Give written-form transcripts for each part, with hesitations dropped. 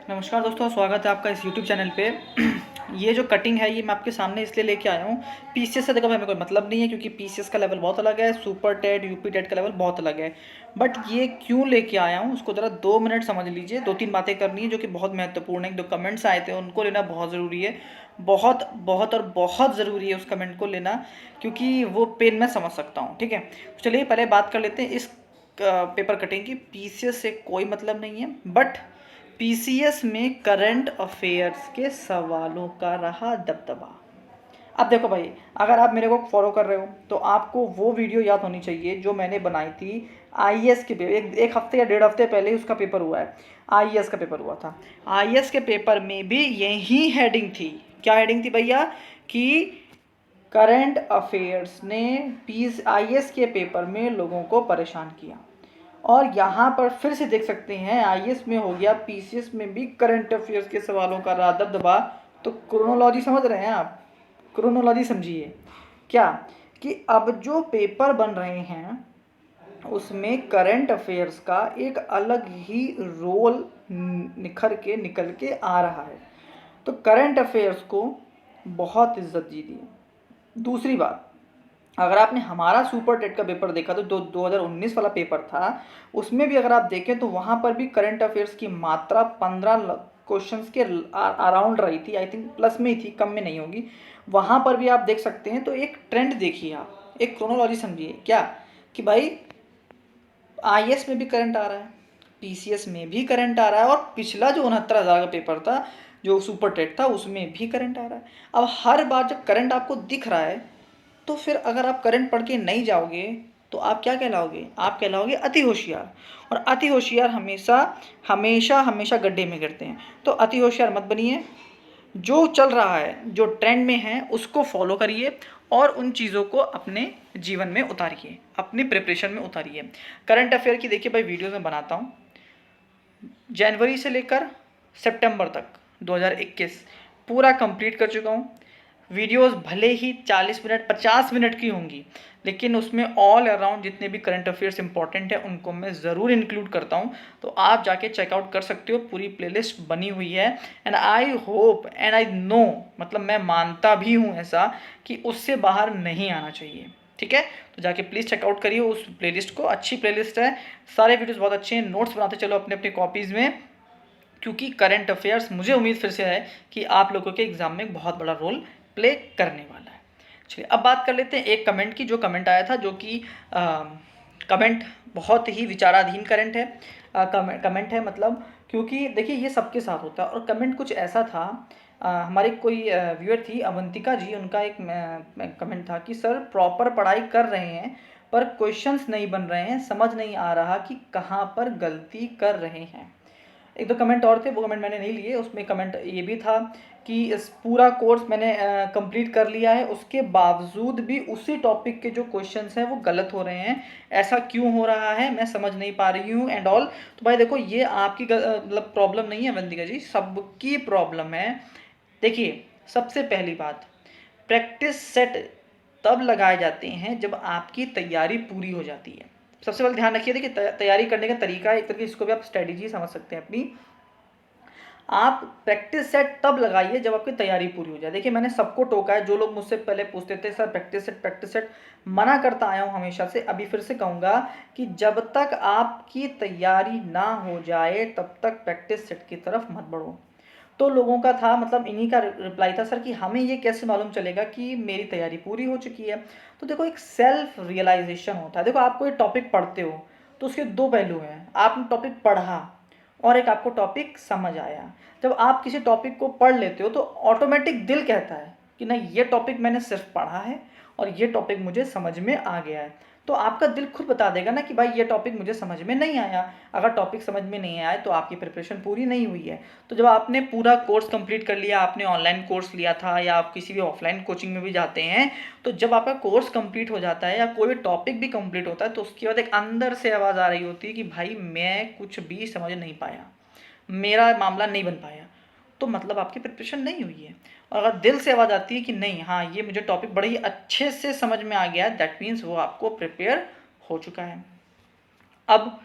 नमस्कार दोस्तों, स्वागत है आपका इस यूट्यूब चैनल पे। ये जो कटिंग है ये मैं आपके सामने इसलिए लेके आया हूँ। पीसीएस से देखो हमें कोई मतलब नहीं है, क्योंकि पीसीएस का लेवल बहुत अलग है, सुपर टेट यूपी टेट का लेवल बहुत अलग है। बट ये क्यों लेके आया हूँ उसको ज़रा 2 मिनट समझ लीजिए। 2-3 बातें करनी है जो कि बहुत महत्वपूर्ण है। जो कमेंट्स आए थे उनको लेना बहुत ज़रूरी है, बहुत बहुत और बहुत ज़रूरी है उस कमेंट को लेना, क्योंकि वो पेन मैं समझ सकता हूँ। ठीक है, तो चलिए पहले बात कर लेते हैं इस पेपर कटिंग की। पीसीएस से कोई मतलब नहीं है, बट पीसीएस में करंट अफेयर्स के सवालों का रहा दबदबा। अब देखो भाई, अगर आप मेरे को फॉलो कर रहे हो तो आपको वो वीडियो याद होनी चाहिए जो मैंने बनाई थी आईएएस के पेपर। एक हफ्ते या 1.5 हफ्ते पहले ही उसका पेपर हुआ है, आईएएस का पेपर हुआ था। आईएएस के पेपर में भी यही हेडिंग थी। क्या हेडिंग थी भैया? कि करंट अफेयर्स ने पीस आईएएस के पेपर में लोगों को परेशान किया। और यहाँ पर फिर से देख सकते हैं, आईएएस में हो गया, पीसीएस में भी करंट अफेयर्स के सवालों का रहा दबदबा। तो क्रोनोलॉजी समझ रहे हैं आप? क्रोनोलॉजी समझिए क्या, कि अब जो पेपर बन रहे हैं उसमें करंट अफेयर्स का एक अलग ही रोल निकल के आ रहा है। तो करंट अफेयर्स को बहुत इज्जत दी थी। दूसरी बात, अगर आपने हमारा सुपर टेट का पेपर देखा तो 2019 वाला पेपर था, उसमें भी अगर आप देखें तो वहाँ पर भी करंट अफेयर्स की मात्रा 15 क्वेश्चंस के अराउंड रही थी। आई थिंक प्लस में ही थी, कम में नहीं होगी। वहाँ पर भी आप देख सकते हैं। तो एक ट्रेंड देखिए आप, एक क्रोनोलॉजी समझिए क्या, कि भाई आईएएस में भी करंट आ रहा है, पीसीएस में भी करंट आ रहा है, और पिछला जो 69,000 का पेपर था जो सुपर टेट था उसमें भी करंट आ रहा है। अब हर बार जब करंट आपको दिख रहा है तो फिर अगर आप करंट पढ़ के नहीं जाओगे तो आप क्या कहलाओगे? आप कहलाओगे अति होशियार। और अति होशियार हमेशा हमेशा हमेशा गड्ढे में गिरते हैं। तो अति होशियार मत बनिए। जो चल रहा है, जो ट्रेंड में है, उसको फॉलो करिए और उन चीज़ों को अपने जीवन में उतारिए, अपनी प्रिपरेशन में उतारिए। करंट अफेयर की देखिए भाई, वीडियोज़ में बनाता हूँ जनवरी से लेकर सितंबर तक 2021 पूरा कंप्लीट कर चुका हूँ। वीडियोस भले ही 40 मिनट 50 मिनट की होंगी, लेकिन उसमें ऑल अराउंड जितने भी करंट अफेयर्स इंपॉर्टेंट है उनको मैं ज़रूर इंक्लूड करता हूँ। तो आप जाके चेकआउट कर सकते हो, पूरी प्लेलिस्ट बनी हुई है। And I hope and I know, मतलब मैं मानता भी हूँ ऐसा, कि उससे बाहर नहीं आना चाहिए। ठीक है, तो जाके प्लीज़ चेकआउट करिए उस प्लेलिस्ट को। अच्छी प्लेलिस्ट है, सारे वीडियोस बहुत अच्छे हैं। नोट्स बनाते चलो अपने अपनी कॉपीज़ में, क्योंकि करंट अफेयर्स मुझे उम्मीद फिर से है कि आप लोगों के एग्ज़ाम में बहुत बड़ा रोल प्ले करने वाला है। चलिए अब बात कर लेते हैं एक कमेंट की, जो कमेंट आया था, जो कि कमेंट बहुत ही विचाराधीन करंट है, कमेंट है मतलब, क्योंकि देखिए ये सबके साथ होता है। और कमेंट कुछ ऐसा था, हमारे कोई व्यूअर थी अवंतिका जी, उनका एक कमेंट था कि सर प्रॉपर पढ़ाई कर रहे हैं पर क्वेश्चंस नहीं बन रहे हैं, समझ नहीं आ रहा कि कहाँ पर गलती कर रहे हैं। एक दो कमेंट और थे, वो कमेंट मैंने नहीं लिए। उसमें कमेंट ये भी था कि इस पूरा कोर्स मैंने कंप्लीट कर लिया है, उसके बावजूद भी उसी टॉपिक के जो क्वेश्चंस हैं वो गलत हो रहे हैं, ऐसा क्यों हो रहा है, मैं समझ नहीं पा रही हूँ एंड ऑल। तो भाई देखो, ये आपकी मतलब प्रॉब्लम नहीं है वंदिका जी, सबकी प्रॉब्लम है। देखिए सबसे पहली बात, प्रैक्टिस सेट तब लगाए जाते हैं जब आपकी तैयारी पूरी हो जाती है। सबसे पहले ध्यान रखिए, देखिए तैयारी करने का तरीका एक तरीके, इसको भी आप स्ट्रेटेजी समझ सकते हैं अपनी। आप प्रैक्टिस सेट तब लगाइए जब आपकी तैयारी पूरी हो जाए। देखिए मैंने सबको टोका है, जो लोग मुझसे पहले पूछते थे सर प्रैक्टिस सेट, मना करता आया हूँ हमेशा से, अभी फिर से कहूँगा कि जब तक आपकी तैयारी ना हो जाए तब तक प्रैक्टिस सेट की तरफ मत बढ़ो। तो लोगों का था, मतलब इन्हीं का रिप्लाई था, सर कि हमें ये कैसे मालूम चलेगा कि मेरी तैयारी पूरी हो चुकी है। तो देखो एक सेल्फ रियलाइजेशन होता है। देखो आप कोई टॉपिक पढ़ते हो तो उसके दो पहलू हैं, आपने टॉपिक पढ़ा और एक आपको टॉपिक समझ आया। जब आप किसी टॉपिक को पढ़ लेते हो तो ऑटोमेटिक दिल कहता है कि नहीं, ये टॉपिक मैंने सिर्फ पढ़ा है और ये टॉपिक मुझे समझ में आ गया है। तो आपका दिल खुद बता देगा ना कि भाई ये टॉपिक मुझे समझ में नहीं आया। अगर टॉपिक समझ में नहीं आया तो आपकी प्रिपरेशन पूरी नहीं हुई है। तो जब आपने पूरा कोर्स कंप्लीट कर लिया, आपने ऑनलाइन कोर्स लिया था या आप किसी भी ऑफलाइन कोचिंग में भी जाते हैं, तो जब आपका कोर्स कंप्लीट हो जाता है या कोई भी टॉपिक भी कंप्लीट होता है तो उसके बाद एक अंदर से आवाज़ आ रही होती है कि भाई मैं कुछ भी समझ नहीं पाया, मेरा मामला नहीं बन पाया। तो मतलब आपकी प्रिपरेशन नहीं हुई है। और अगर दिल से आवाज़ आती है कि नहीं, हाँ ये मुझे टॉपिक बड़े ही अच्छे से समझ में आ गया है, दैट मीन्स वो आपको प्रिपेयर हो चुका है। अब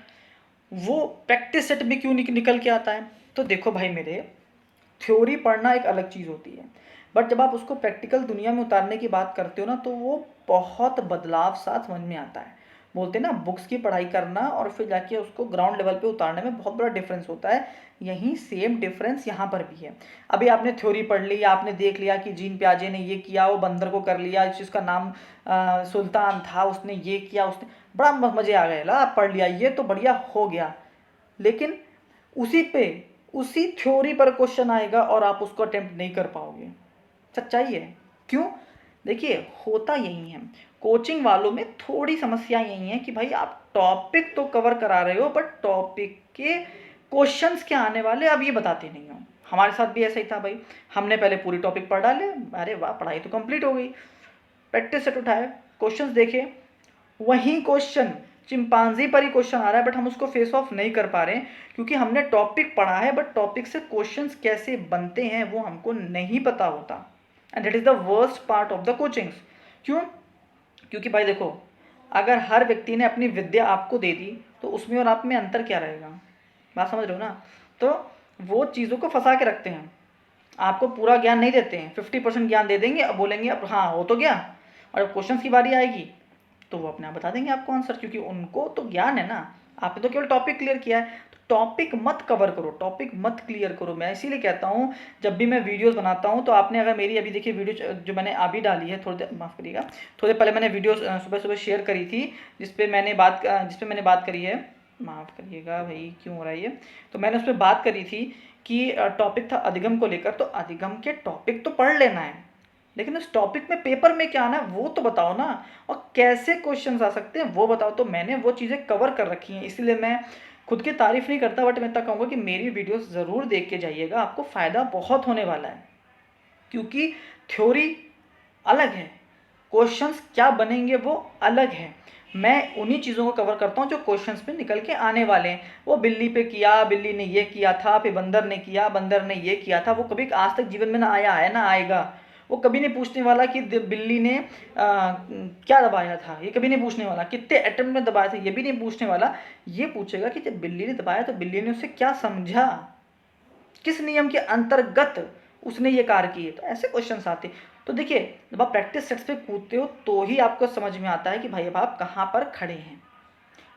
वो प्रैक्टिस सेट में क्यों निकल के आता है? तो देखो भाई मेरे, थ्योरी पढ़ना एक अलग चीज़ होती है, बट जब आप उसको प्रैक्टिकल दुनिया में उतारने की बात करते हो ना, तो वो बहुत बदलाव साथ समझ में आता है। बोलते हैं ना, बुक्स की पढ़ाई करना और फिर जाके उसको ग्राउंड लेवल पे उतारने में बहुत बड़ा डिफरेंस होता है। यही सेम डिफरेंस यहाँ पर भी है। अभी आपने थ्योरी पढ़ ली, आपने देख लिया कि जीन पियाजे ने ये किया, वो बंदर को कर लिया, जिसका नाम सुल्तान था उसने ये किया, उसने बड़ा मज़े आ गए, ला पढ़ लिया, ये तो बढ़िया हो गया। लेकिन उसी पे, उसी थ्योरी पर क्वेश्चन आएगा और आप उसको अटेम्प्ट नहीं कर पाओगे। सच्चाई है। क्यों? देखिए, होता यही है, कोचिंग वालों में थोड़ी समस्या यही है कि भाई आप टॉपिक तो कवर करा रहे हो, बट टॉपिक के क्वेश्चंस क्या आने वाले अब ये बताते नहीं हो। हमारे साथ भी ऐसा ही था भाई, हमने पहले पूरी टॉपिक पढ़ डाले, अरे वाह पढ़ाई तो कंप्लीट हो गई, प्रैक्टिस सेट उठाए, क्वेश्चंस देखे, वही क्वेश्चन चिंपांजी पर ही क्वेश्चन आ रहा है, बट हम उसको फेस ऑफ नहीं कर पा रहे हैं क्योंकि हमने टॉपिक पढ़ा है, बट टॉपिक से क्वेश्चंस कैसे बनते हैं वो हमको नहीं पता होता। And that is the worst part of the coachings. क्यों? क्योंकि भाई देखो, अगर हर व्यक्ति ने अपनी विद्या आपको दे दी तो उसमें और आप में अंतर क्या रहेगा? बात समझ रहे हो ना? तो वो चीज़ों को फंसा के रखते हैं, आपको पूरा ज्ञान नहीं देते हैं, 50% ज्ञान दे देंगे, अब बोलेंगे अब हाँ हो तो गया, और जब क्वेश्चन की बारी आएगी तो वो अपने आप बता देंगे आपको आंसर, क्योंकि उनको तो ज्ञान है ना, आपने तो केवल टॉपिक क्लियर किया है। तो टॉपिक मत कवर करो, टॉपिक मत क्लियर करो। मैं इसीलिए कहता हूँ, जब भी मैं वीडियोस बनाता हूँ तो आपने अगर मेरी अभी देखिए वीडियो जो मैंने अभी डाली है, थोड़ी देर माफ़ करिएगा, थोड़ी देर पहले मैंने वीडियो सुबह सुबह शेयर करी थी जिस पे मैंने बात करी है, माफ़ करिएगा भाई क्यों हो रहा है ये, तो मैंने उस पर बात करी थी कि टॉपिक था अधिगम को लेकर। तो अधिगम के टॉपिक तो पढ़ लेना है, लेकिन उस टॉपिक में पेपर में क्या आना है वो तो बताओ ना, और कैसे क्वेश्चंस आ सकते हैं वो बताओ। तो मैंने वो चीज़ें कवर कर रखी हैं, इसलिए मैं खुद की तारीफ नहीं करता, बट मैं इतना कहूँगा कि मेरी वीडियोस ज़रूर देख के जाइएगा, आपको फ़ायदा बहुत होने वाला है। क्योंकि थ्योरी अलग है, क्वेश्चंस क्या बनेंगे वो अलग है। मैं उन्हीं चीज़ों को कवर करता हूँ जो क्वेश्चंस पे निकल के आने वाले हैं। वो बिल्ली पे किया, बिल्ली ने ये किया था, फिर बंदर ने किया, बंदर ने ये किया था, वो कभी आज तक जीवन में ना आया है ना आएगा। वो कभी नहीं पूछने वाला कि बिल्ली ने क्या दबाया था, ये कभी नहीं पूछने वाला। कितने एटम में दबाया था, ये भी नहीं पूछने वाला। ये पूछेगा कि जब बिल्ली ने दबाया तो बिल्ली ने उसे क्या समझा, किस नियम के अंतर्गत उसने ये कार्य किए। तो ऐसे क्वेश्चंस आते। तो देखिए, जब आप प्रैक्टिस सेट्स पे कूदते हो तो ही आपको समझ में आता है कि भाई अब आप कहाँ पर खड़े हैं।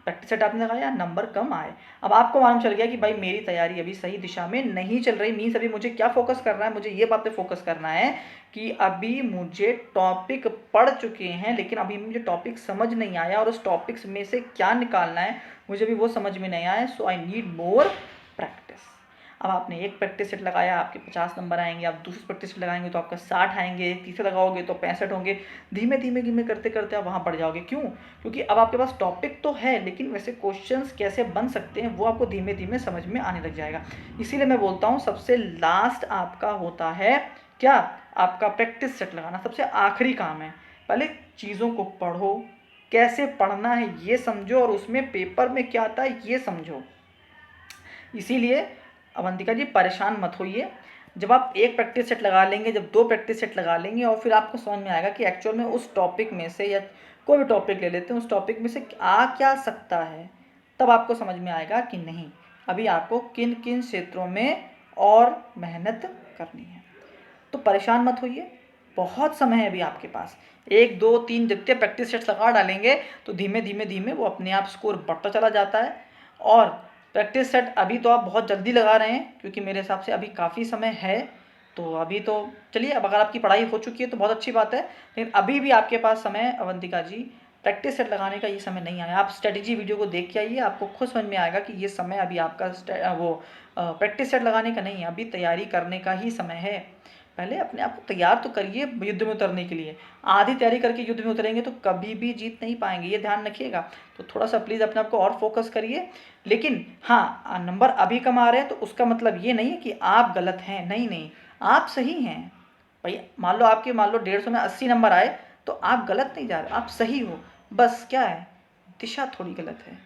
प्रैक्टिस सेट आपने लगाया, नंबर कम आए, अब आपको मालूम चल गया कि भाई मेरी तैयारी अभी सही दिशा में नहीं चल रही। मीन्स अभी मुझे क्या फोकस करना है, मुझे ये बात पे फोकस करना है कि अभी मुझे टॉपिक पढ़ चुके हैं, लेकिन अभी मुझे टॉपिक समझ नहीं आया, और उस टॉपिक्स में से क्या निकालना है मुझे भी वो समझ में नहीं आया। सो आई नीड मोर प्रैक्टिस। अब आपने एक प्रैक्टिस सेट लगाया, आपके 50 नंबर आएंगे, आप दूसरी प्रैक्टिस सेट लगाएंगे तो आपका 60 आएंगे, तीसरे लगाओगे तो 65 होंगे। धीमे धीमे धीमे करते करते आप वहाँ बढ़ जाओगे। क्यों? क्योंकि अब आपके पास टॉपिक तो है, लेकिन वैसे क्वेश्चंस कैसे बन सकते हैं वो आपको धीमे धीमे समझ में आने लग जाएगा। इसीलिए मैं बोलता हूँ सबसे लास्ट आपका होता है क्या, आपका प्रैक्टिस सेट लगाना सबसे आखिरी काम है। पहले चीज़ों को पढ़ो, कैसे पढ़ना है ये समझो, और उसमें पेपर में क्या आता है ये समझो। इसीलिए अवंतिका जी परेशान मत होइए, जब आप एक प्रैक्टिस सेट लगा लेंगे, जब दो प्रैक्टिस सेट लगा लेंगे, और फिर आपको समझ में आएगा कि एक्चुअल में उस टॉपिक में से, या कोई भी टॉपिक ले लेते हैं, उस टॉपिक में से आ क्या सकता है, तब आपको समझ में आएगा कि नहीं अभी आपको किन किन क्षेत्रों में और मेहनत करनी है। तो परेशान मत होइए, बहुत समय है अभी आपके पास। 1 2 3 जितने प्रैक्टिस सेट्स लगा डालेंगे तो धीमे धीमे धीमे वो अपने आप स्कोर बढ़ता चला जाता है। और प्रैक्टिस सेट अभी तो आप बहुत जल्दी लगा रहे हैं, क्योंकि मेरे हिसाब से अभी काफ़ी समय है। तो अभी तो चलिए, अब अगर आपकी पढ़ाई हो चुकी है तो बहुत अच्छी बात है, लेकिन अभी भी आपके पास समय अवंतिका जी प्रैक्टिस सेट लगाने का ये समय नहीं आया। आप स्ट्रेटेजी वीडियो को देख के आइए, आपको खुद समझ में आएगा कि ये समय अभी आपका प्रैक्टिस सेट लगाने का नहीं है, अभी तैयारी करने का ही समय है। पहले अपने आप को तैयार तो करिए युद्ध में उतरने के लिए। आधी तैयारी करके युद्ध में उतरेंगे तो कभी भी जीत नहीं पाएंगे, ये ध्यान रखिएगा। तो थोड़ा सा प्लीज़ अपने आप को और फोकस करिए। लेकिन हाँ, नंबर अभी कम आ रहे हैं तो उसका मतलब ये नहीं है कि आप गलत हैं, नहीं नहीं, आप सही हैं भाई। मान लो 150 में 80 नंबर आए तो आप गलत नहीं जा रहे, आप सही हो। बस क्या है, दिशा थोड़ी गलत है,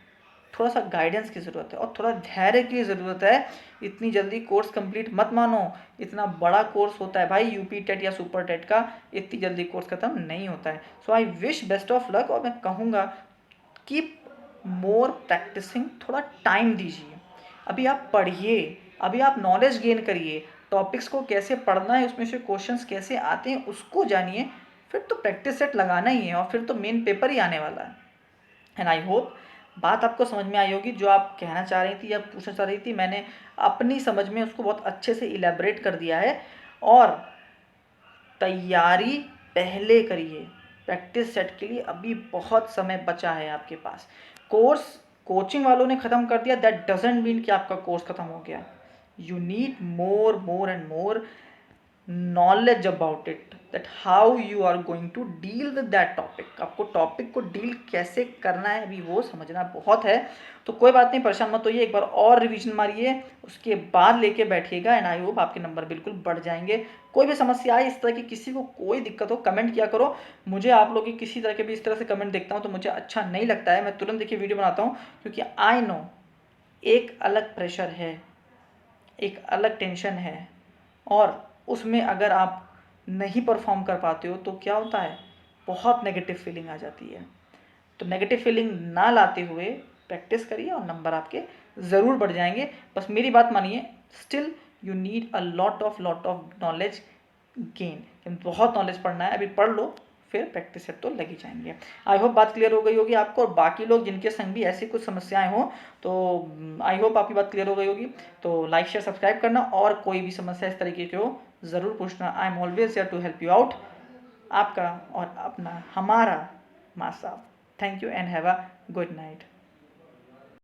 थोड़ा सा गाइडेंस की ज़रूरत है और थोड़ा धैर्य की ज़रूरत है। इतनी जल्दी कोर्स कंप्लीट मत मानो, इतना बड़ा कोर्स होता है भाई यूपी टेट या सुपर टेट का, इतनी जल्दी कोर्स ख़त्म नहीं होता है। So I wish best of luck, और मैं कहूँगा कीप मोर प्रैक्टिसिंग, थोड़ा टाइम दीजिए। अभी आप पढ़िए, अभी आप नॉलेज गेन करिए, टॉपिक्स को कैसे पढ़ना है, उसमें से क्वेश्चंस कैसे आते हैं उसको जानिए, फिर तो प्रैक्टिस सेट लगाना ही है और फिर तो मेन पेपर ही आने वाला है। एंड आई होप बात आपको समझ में आई होगी, जो आप कहना चाह रही थी या पूछना चाह रही थी, मैंने अपनी समझ में उसको बहुत अच्छे से इलेबरेट कर दिया है। और तैयारी पहले करिए, प्रैक्टिस सेट के लिए अभी बहुत समय बचा है आपके पास। कोर्स कोचिंग वालों ने ख़त्म कर दिया, दैट डजेंट मीन कि आपका कोर्स ख़त्म हो गया। You need more and more knowledge about it, that how you are going to deal with that topic। आपको टॉपिक को डील कैसे करना है अभी वो समझना बहुत है। तो कोई बात नहीं, परेशान मत होइए, एक बार और रिवीजन मारिए, उसके बाद लेके बैठिएगा एंड आई होप आपके नंबर बिल्कुल बढ़ जाएंगे। कोई भी समस्या आए इस तरह की, किसी को कोई दिक्कत हो, कमेंट किया करो। मुझे आप लोग की किसी तरह के भी इस तरह से कमेंट देखता हूँ तो मुझे अच्छा नहीं लगता है, मैं तुरंत देखिए वीडियो बनाता हूँ, क्योंकि आई नो एक अलग प्रेशर है, एक अलग टेंशन है, और उसमें अगर आप नहीं परफॉर्म कर पाते हो तो क्या होता है, बहुत नेगेटिव फीलिंग आ जाती है। तो नेगेटिव फीलिंग ना लाते हुए प्रैक्टिस करिए और नंबर आपके ज़रूर बढ़ जाएंगे। बस मेरी बात मानिए, still you need a lot of knowledge gain, बहुत नॉलेज पढ़ना है, अभी पढ़ लो, फिर प्रैक्टिस सेट तो लगी जाएंगे। आई होप बात क्लियर हो गई होगी आपको, और बाकी लोग जिनके संग भी ऐसी कुछ समस्याएं हो तो आई होप आपकी बात क्लियर हो गई होगी। तो लाइक शेयर सब्सक्राइब करना, और कोई भी समस्या इस तरीके की हो ज़रूर पूछना। I am always here to help you out. आपका और अपना हमारा मासा। Thank you and have a good night.